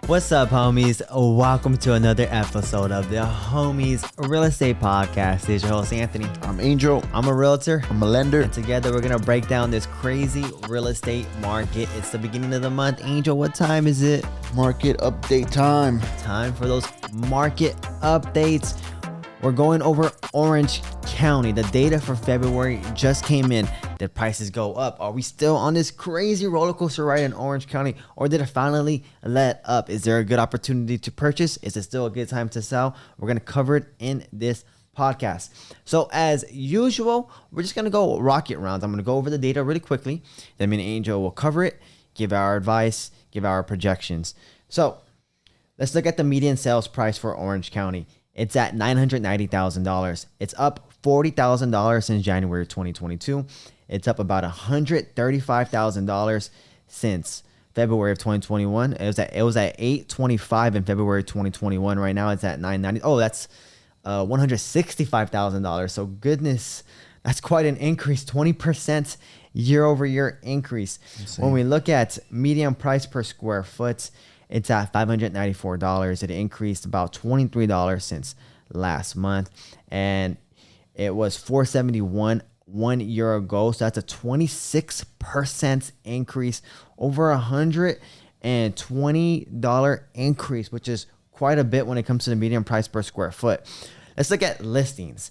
What's up, homies? Welcome to another episode of the Homies Real Estate Podcast. This is your host, Anthony. I'm Angel. I'm a realtor. I'm a lender. And together we're going to break down this crazy real estate market. It's the beginning of the month. Angel, what time is it? Market update time. Time for those market updates. We're going over Orange County. The data for February just came in. Did prices go up? Are we still on this crazy roller coaster ride in Orange County? Or did it finally let up? Is there a good opportunity to purchase? Is it still a good time to sell? We're going to cover it in this podcast. So as usual, we're just going to go rocket rounds. I'm going to go over the data really quickly. Then me and Angel will cover it, give our advice, give our projections. So let's look at the median sales price for Orange County. It's at $990,000. It's up $40,000 since January 2022. It's up about $135,000 since February of 2021. It was at $825 in February 2021. Right now it's at $990. Oh, that's $165,000. So goodness, that's quite an increase. 20% year over year increase. Insane. When we look at median price per square foot, it's at $594. It increased about $23 since last month, and it was $471 1 year ago. So that's a 26% increase, over $120 increase, which is quite a bit when it comes to the median price per square foot. Let's look at listings.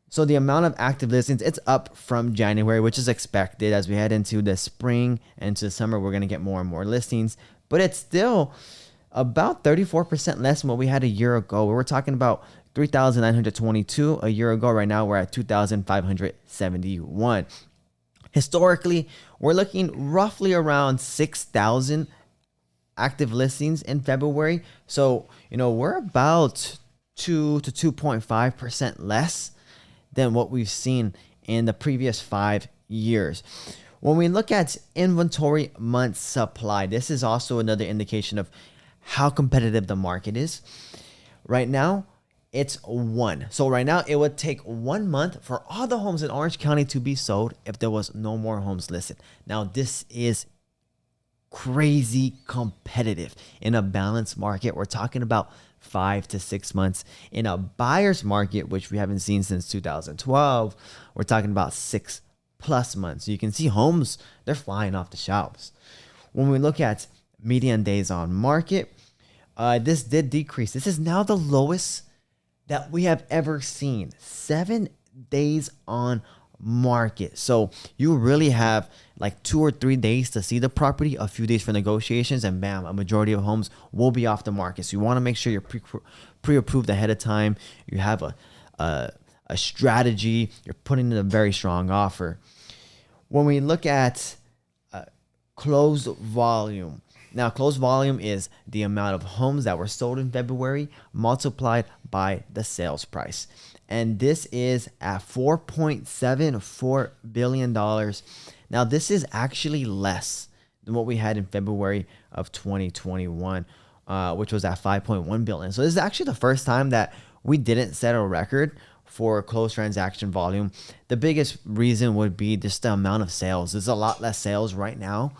So the amount of active listings, it's up from January, which is expected. As we head into the spring and to the summer, we're going to get more and more listings. But it's still about 34% less than what we had a year ago. We were talking about 3,922 a year ago. Right now, we're at 2,571. Historically, we're looking roughly around 6,000 active listings in February. So, we're about 2 to 2.5% less than what we've seen in the previous 5 years. When we look at inventory months supply, this is also another indication of how competitive the market is. Right now, it's 1. So right now, it would take 1 month for all the homes in Orange County to be sold if there was no more homes listed. Now, this is crazy competitive. In a balanced market, we're talking about 5 to 6 months. In a buyer's market, which we haven't seen since 2012, we're talking about 6+ months. So you can see homes, they're flying off the shelves. When we look at median days on market, this did decrease. This is now the lowest that we have ever seen. 7 days on market. So you really have like 2 or 3 days to see the property, a few days for negotiations, and bam, a majority of homes will be off the market. So you want to make sure you're pre-approved ahead of time. You have a strategy. You're putting in a very strong offer. When we look at closed volume, now closed volume is the amount of homes that were sold in February multiplied by the sales price. And this is at $4.74 billion. Now, this is actually less than what we had in February of 2021, which was at $5.1 billion. So this is actually the first time that we didn't set a record for closed transaction volume. The biggest reason would be just the amount of sales. There's a lot less sales right now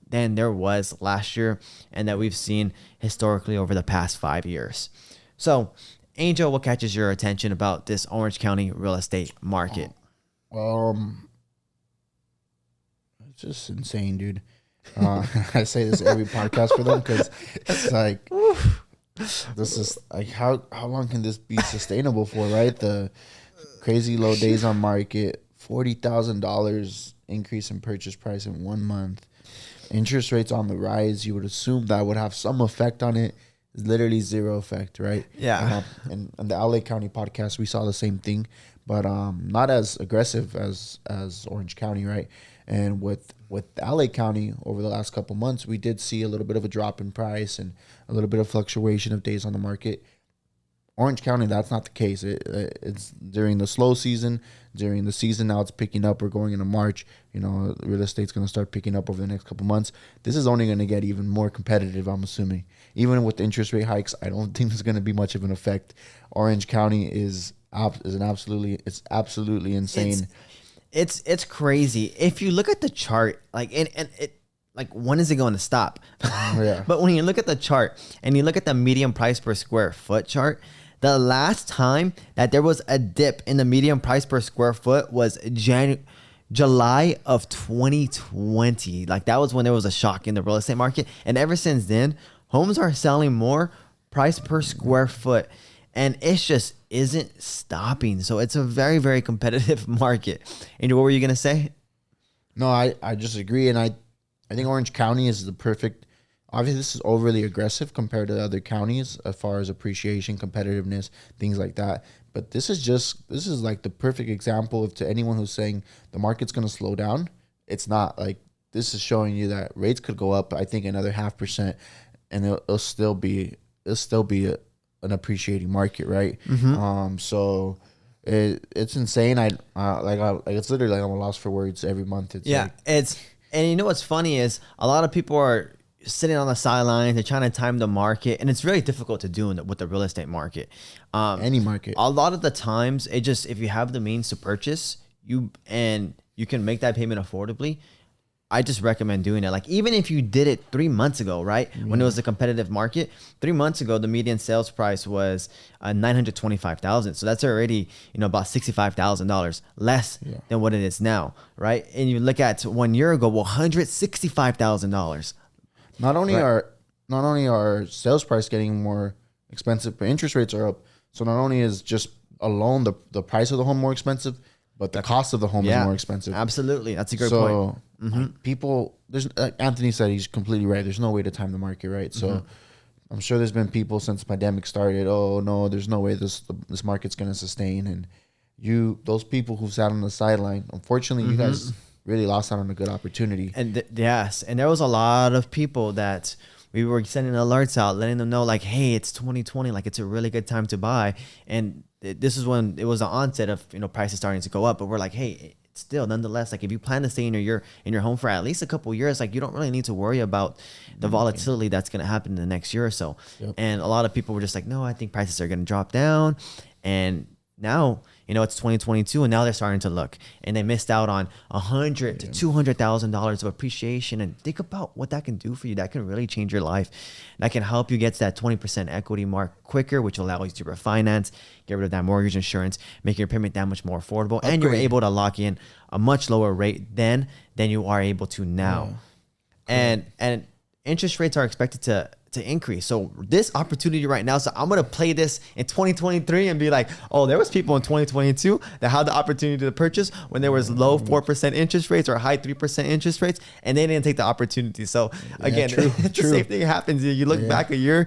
than there was last year, and that we've seen historically over the past 5 years. So, Angel, what catches your attention about this Orange County real estate market? It's just insane, dude. I say this every podcast for them because it's like, this is like, how long can this be sustainable for, right? The crazy low days on market, $40,000 increase in purchase price in 1 month. Interest rates on the rise. You would assume that would have some effect on it. It's literally zero effect, right? Yeah. And on the LA County podcast, we saw the same thing, but not as aggressive as Orange County, right? And with LA County over the last couple months, we did see a little bit of a drop in price and a little bit of fluctuation of days on the market. Orange County, that's not the case. It's during the slow season. During the season now, it's picking up. We're going into March. Real estate's going to start picking up over the next couple months. This is only going to get even more competitive, I'm assuming. Even with the interest rate hikes, I don't think there's going to be much of an effect. Orange County is absolutely insane. It's crazy. If you look at the chart, like and like, when is it going to stop? Yeah. But when you look at the chart and you look at the median price per square foot chart, the last time that there was a dip in the median price per square foot was July of 2020. Like, that was when there was a shock in the real estate market. And ever since then, homes are selling more price per square foot. And it just isn't stopping. So it's a very, very competitive market. And what were you going to say? No, I just agree. And I think Orange County is the perfect. Obviously, this is overly aggressive compared to other counties as far as appreciation, competitiveness, things like that. But this is like the perfect example of, to anyone who's saying the market's going to slow down. It's not. Like, this is showing you that rates could go up, I think, another 0.5%, and it'll still be an appreciating market, right? So it's insane. It's literally like I'm lost for words every month. And you know what's funny is a lot of people are sitting on the sidelines. They're trying to time the market, and it's really difficult to do with the real estate market. Any market. A lot of the times, if you have the means to purchase, you can make that payment affordably. I just recommend doing it. Like, even if you did it 3 months ago, right? When it was a competitive market, 3 months ago, the median sales price was $925,000. So that's already, about $65,000 less than what it is now, right? And you look at 1 year ago, well, $165,000. Not only are sales price getting more expensive, but interest rates are up. So not only is just alone the price of the home more expensive, but the cost of the home is more expensive. Absolutely. That's a great point. People, Anthony said, he's completely right. There's no way to time the market, right? So I'm sure there's been people since the pandemic started, oh no, there's no way this market's going to sustain. And those people who sat on the sideline, unfortunately, you guys really lost out on a good opportunity. And and there was a lot of people that we were sending alerts out, letting them know, like, hey, it's 2020, like, it's a really good time to buy. And this is when it was the onset of prices starting to go up. But we're like, hey, still, nonetheless, like, if you plan to stay in your home for at least a couple of years, like, you don't really need to worry about the volatility that's going to happen in the next year or so. And a lot of people were just like, no, I think prices are going to drop down. And now, it's 2022, and now they're starting to look, and they missed out on $100,000 to $200,000 of appreciation. And think about what that can do for you. That can really change your life. That can help you get to that 20% equity mark quicker, which will allow you to refinance, get rid of that mortgage insurance, make your payment that much more affordable, and you're able to lock in a much lower rate than you are able to now. And interest rates are expected to increase. So this opportunity right now, so I'm going to play this in 2023 and be like, oh, there was people in 2022 that had the opportunity to purchase when there was low 4% interest rates or high 3% interest rates, and they didn't take the opportunity. So again, the same thing happens. You look back a year,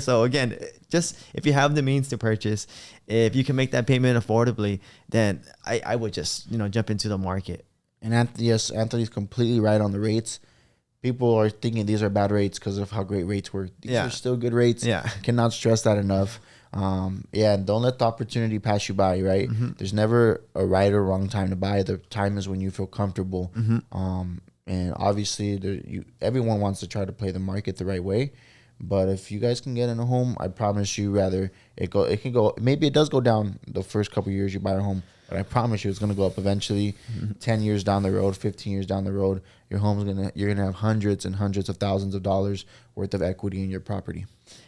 So again, just if you have the means to purchase, if you can make that payment affordably, then I would just, jump into the market. And Anthony's completely right on the rates. People are thinking these are bad rates because of how great rates were. These are still good rates. Cannot stress that enough. And don't let the opportunity pass you by, right? There's never a right or wrong time to buy. The time is when you feel comfortable. And obviously, everyone wants to try to play the market the right way. But if you guys can get in a home, I promise you, maybe it does go down the first couple of years you buy a home, but I promise you it's going to go up eventually. 10 years down the road, 15 years down the road, you're going to have hundreds and hundreds of thousands of dollars worth of equity in your property.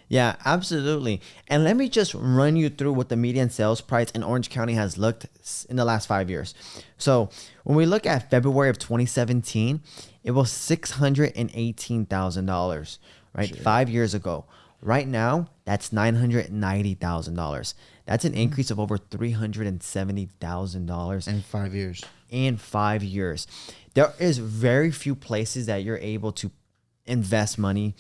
Yeah, absolutely. And let me just run you through what the median sales price in Orange County has looked in the last 5 years. So when we look at February of 2017, it was $618,000, right? Sure. 5 years ago. Right now, that's $990,000. That's an increase of over $370,000 in 5 years. In 5 years. There is very few places that you're able to invest money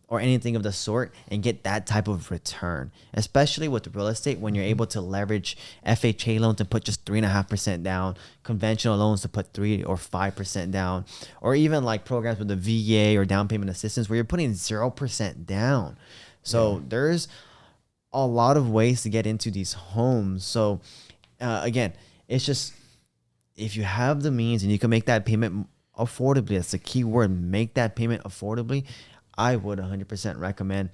or anything of the sort and get that type of return, especially with real estate when you're able to leverage FHA loans and put just 3.5% down, conventional loans to put 3 or 5% down, or even like programs with the VA or down payment assistance where you're putting 0% down. So there's a lot of ways to get into these homes. So again, it's just, if you have the means and you can make that payment affordably, that's the key word, make that payment affordably, I would 100% recommend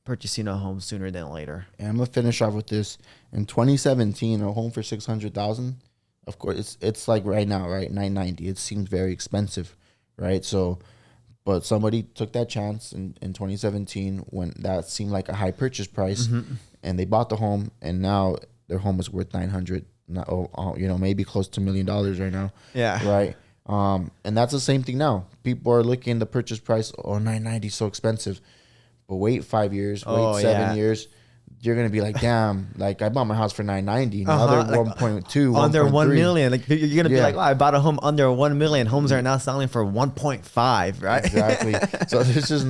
purchasing a home sooner than later. And I'm gonna finish off with this. In 2017, a home for $600,000, of course, it's like right now, right, $990. It seems very expensive, right? So, but somebody took that chance in 2017 when that seemed like a high purchase price, and they bought the home, and now their home is worth 900, maybe close to $1 million right now. Yeah. Right. And that's the same thing now. People are looking the purchase price, 990 so expensive. But wait 5 years, wait 7 years. You're gonna be like, damn, like I bought my house for 990. Now they're Like, 1.2, under 1 1.3. million. Like you're gonna be like, oh, I bought a home under 1 million. Homes are now selling for 1.5, right? Exactly. So there's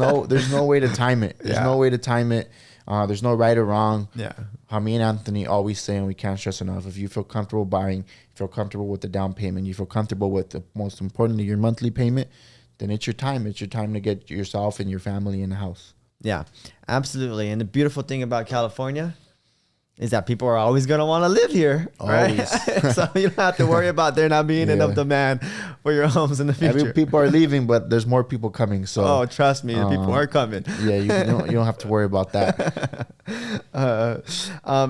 no way to time it. There's no way to time it. There's no right or wrong. Yeah. How me and Anthony always say, and we can't stress enough, if you feel comfortable buying, you feel comfortable with the down payment, you feel comfortable with the most importantly, your monthly payment, then it's your time. It's your time to get yourself and your family in the house. Yeah, absolutely. And the beautiful thing about California is that people are always going to want to live here, right? So you don't have to worry about there not being enough demand for your homes in the future. People are leaving, but there's more people coming. So trust me, the people are coming. Yeah, you don't have to worry about that.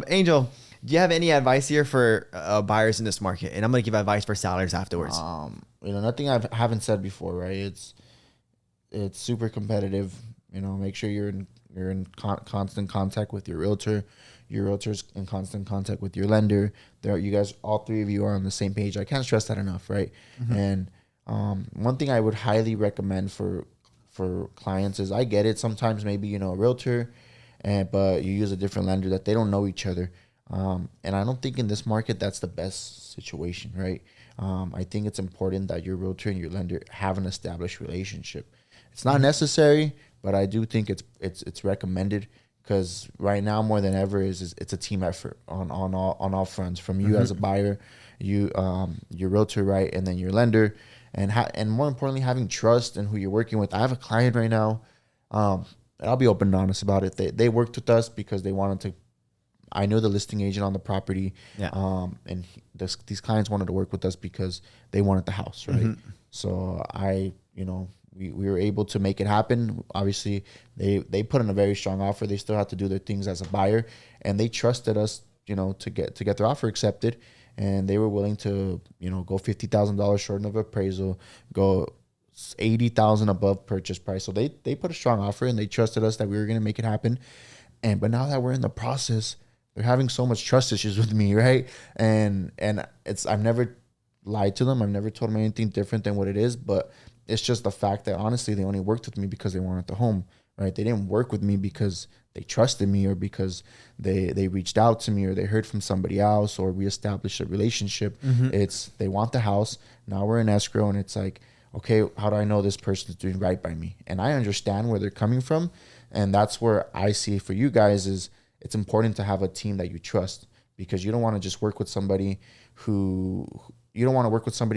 Angel, do you have any advice here for buyers in this market? And I'm going to give advice for sellers afterwards. Nothing I haven't said before, right? It's super competitive. Make sure you're in constant contact with your realtor. Your realtor's in constant contact with your lender. You guys, all three of you are on the same page. I can't stress that enough, right? And one thing I would highly recommend for clients is, I get it. Sometimes maybe a realtor, but you use a different lender that they don't know each other. And I don't think in this market that's the best situation, right? I think it's important that your realtor and your lender have an established relationship. It's not necessary, but I do think it's recommended, because right now more than ever it's a team effort on all fronts, from you as a buyer, your realtor, right, and then your lender, and more importantly, having trust in who you're working with. I have a client right now, and I'll be open and honest about it. They worked with us because they wanted to. I know the listing agent on the property, and these clients wanted to work with us because they wanted the house, right? So we were able to make it happen. Obviously, they put in a very strong offer. They still had to do their things as a buyer, and they trusted us, to get their offer accepted, and they were willing to, go $50,000 short of appraisal, go $80,000 above purchase price. So they put a strong offer, and they trusted us that we were going to make it happen. But now that we're in the process, they're having so much trust issues with me, right? And I've never lied to them. I've never told them anything different than what it is, but it's just the fact that honestly, they only worked with me because they wanted the home, right? They didn't work with me because they trusted me, or because they reached out to me, or they heard from somebody else, or we established a relationship. It's they want the house. Now we're in escrow, and it's like, okay, how do I know this person is doing right by me? And I understand where they're coming from. And that's where I see for you guys is it's important to have a team that you trust, because you don't want to just work with somebody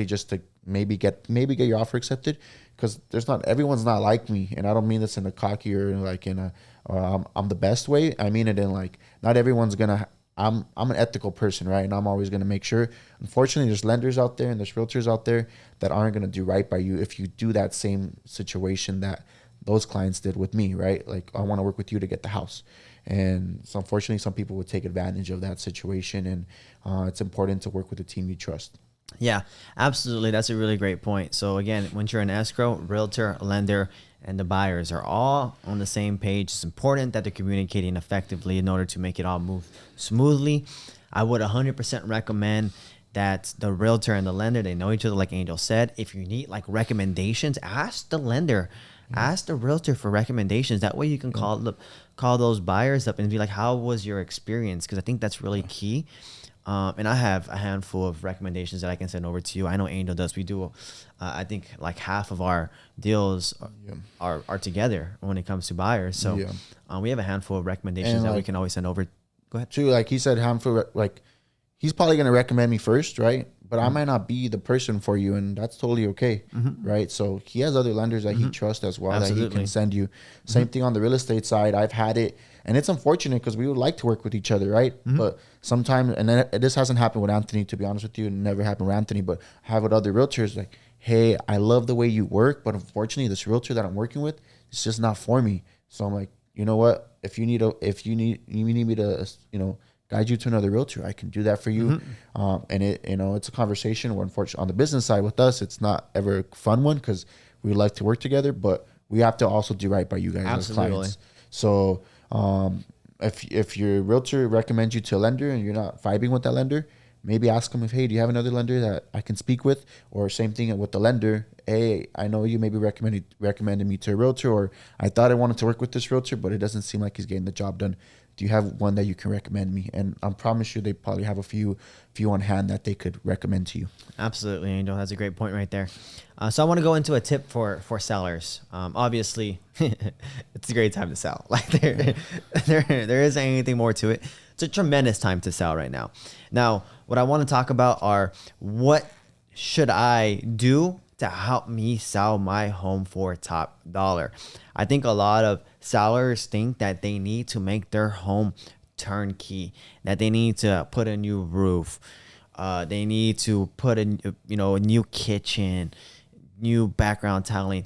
just to maybe get your offer accepted, because everyone's not like me. And I don't mean this in a cocky or like in a I'm the best way. I mean it in like, not everyone's gonna. I'm an ethical person, right? And I'm always gonna make sure. Unfortunately, there's lenders out there and there's realtors out there that aren't gonna do right by you if you do that same situation that those clients did with me, right? Like, I want to work with you to get the house. And so unfortunately, some people would take advantage of that situation. And it's important to work with a team you trust. Yeah, absolutely. That's a really great point. So again, once you're in escrow, realtor, lender, and the buyers are all on the same page. It's important that they're communicating effectively in order to make it all move smoothly. I would 100% recommend that the realtor and the lender, they know each other, like Angel said. If you need like recommendations, ask the lender, ask the realtor for recommendations. That way you can call those buyers up and be like, how was your experience? Because I think that's really key. And I have a handful of recommendations that I can send over to you. I know Angel does. We do, I think like half of our deals are together when it comes to buyers. So we have a handful of recommendations that we can always send over. Go ahead. True. Like he said, handful, like he's probably going to recommend me first, right? But I might not be the person for you, and that's totally okay, right? So he has other lenders that he trusts as well, that he can send you. Same thing on the real estate side. I've had it, and it's unfortunate because we would like to work with each other, right? But sometimes, and then this hasn't happened with Anthony, to be honest with you, it never happened with Anthony, but I have with other realtors, like, hey, I love the way you work, but unfortunately, this realtor that I'm working with, it's just not for me. So I'm like, you know what? If you need me to, guide you to another realtor, I can do that for you. And it's a conversation where, unfortunately, on the business side with us, it's not ever a fun one because We like to work together, but we have to also do right by you guys as clients. So if your realtor recommends you to a lender and you're not vibing with that lender, maybe ask them if, hey, do you have another lender that I can speak with? Or same thing with the lender. Hey, I know you maybe recommended me to a realtor, or I thought I wanted to work with this realtor, but it doesn't seem like he's getting the job done. Do you have one that you can recommend me? And I promise you, they probably have a few on hand that they could recommend to you. Absolutely, Angel. That's a great point right there. So I want to go into a tip for sellers. Obviously, it's a great time to sell. Like there isn't anything more to it. It's a tremendous time to sell right now. Now, what I want to talk about are what should I do to help me sell my home for top dollar. I think a lot of sellers think that they need to make their home turnkey, that they need to put a new roof, they need to put a new kitchen, new background tiling,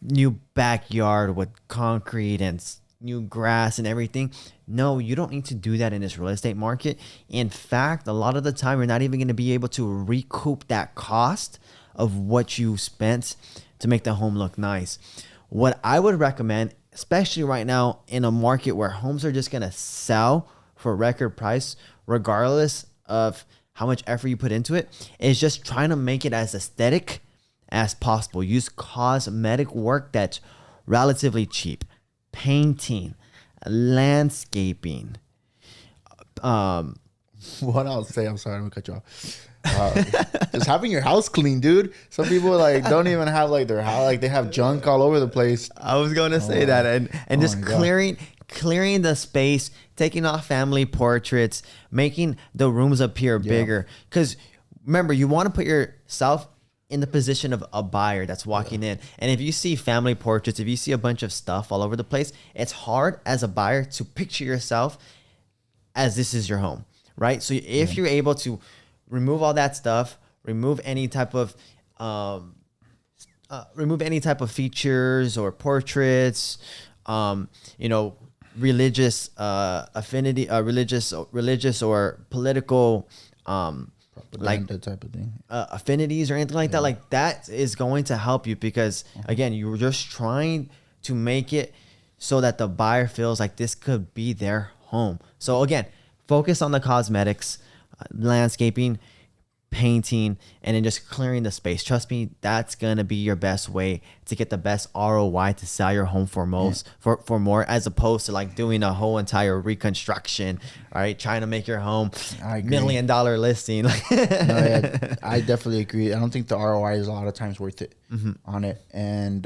new backyard with concrete and new grass and everything. No, you don't need to do that in this real estate market. In fact, a lot of the time, you're not even going to be able to recoup that cost of what you spent to make the home look nice. What I would recommend, especially right now in a market where homes are just going to sell for record price, regardless of how much effort you put into it, is just trying to make it as aesthetic as possible. Use cosmetic work that's relatively cheap. Painting, landscaping. What I'll say, I'm sorry, I'm gonna cut you off. Just having your house clean, dude. Some people like don't even have like their house, like they have junk all over the place. I was going to say that, and just clearing the space, taking off family portraits, making the rooms appear bigger. Because remember, you want to put yourself in the position of a buyer that's walking in. And if you see family portraits, if you see a bunch of stuff all over the place, it's hard as a buyer to picture yourself as this is your home, right? So if you're able to remove all that stuff, remove any type of features or portraits, religious affinity, religious or political propaganda type of thing, affinities or anything like that. Like that is going to help you because again, you're just trying to make it so that the buyer feels like this could be their home. So again, focus on the cosmetics, landscaping, painting, and then just clearing the space. Trust me, that's gonna be your best way to get the best ROI to sell your home for for more, as opposed to like doing a whole entire reconstruction, right? Trying to make your home $1 million listing. I definitely agree. I don't think the ROI is a lot of times worth it on it. And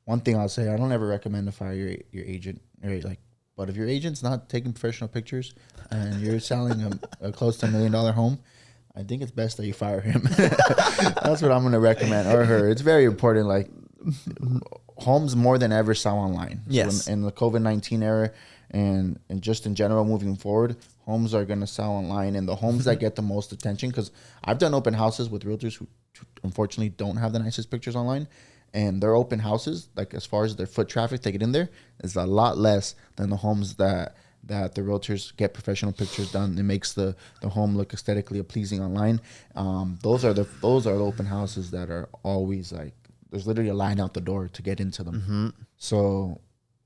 one thing I'll say, I don't ever recommend to fire your agent, right? Like, but if your agent's not taking professional pictures and you're selling a close to $1 million home, I think it's best that you fire him. That's what I'm going to recommend, or her. It's very important. Like, homes more than ever sell online. Yes. So in the COVID-19 era and just in general moving forward, homes are going to sell online, and the homes that get the most attention, because I've done open houses with realtors who unfortunately don't have the nicest pictures online, and their open houses, like as far as their foot traffic to get in there, is a lot less than the homes that the realtors get professional pictures done. It makes the home look aesthetically pleasing online. Those are the open houses that are always like, there's literally a line out the door to get into them. So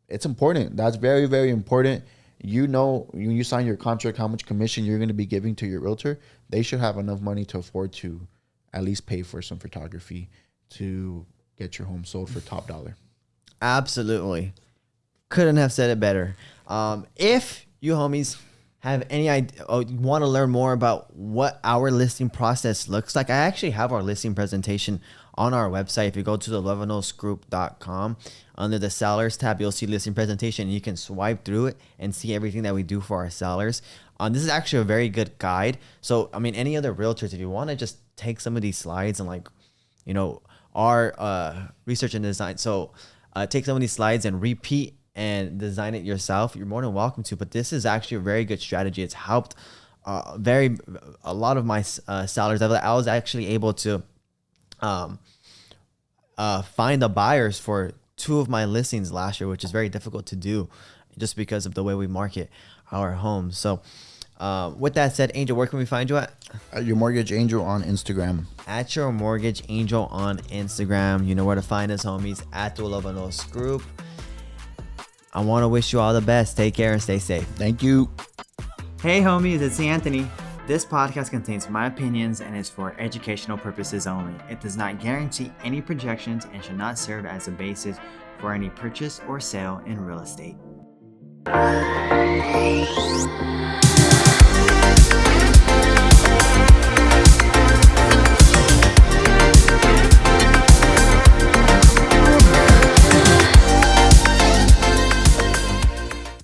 it's important. That's very, very important. You know, when you sign your contract, how much commission you're going to be giving to your realtor. They should have enough money to afford to at least pay for some photography to get your home sold for top dollar. Absolutely. Couldn't have said it better. If you homies have any idea or want to learn more about what our listing process looks like, I actually have our listing presentation on our website. If you go to the lovenosgroup.com, under the sellers tab, you'll see listing presentation. You can swipe through it and see everything that we do for our sellers. This is actually a very good guide. So, I mean, any other realtors, if you want to just take some of these slides and our research and design. So take some of these slides and repeat and design it yourself. You're more than welcome to, but this is actually a very good strategy. It's helped a lot of my sellers. I was actually able to find the buyers for 2 of my listings last year, which is very difficult to do just because of the way we market our homes. So With that said, Angel, where can we find you at? Your Mortgage Angel on Instagram. At Your Mortgage Angel on Instagram. You know where to find us, homies. At Tulovanos Group. I want to wish you all the best. Take care and stay safe. Thank you. Hey homies, it's Anthony. This podcast contains my opinions and is for educational purposes only. It does not guarantee any projections and should not serve as a basis for any purchase or sale in real estate.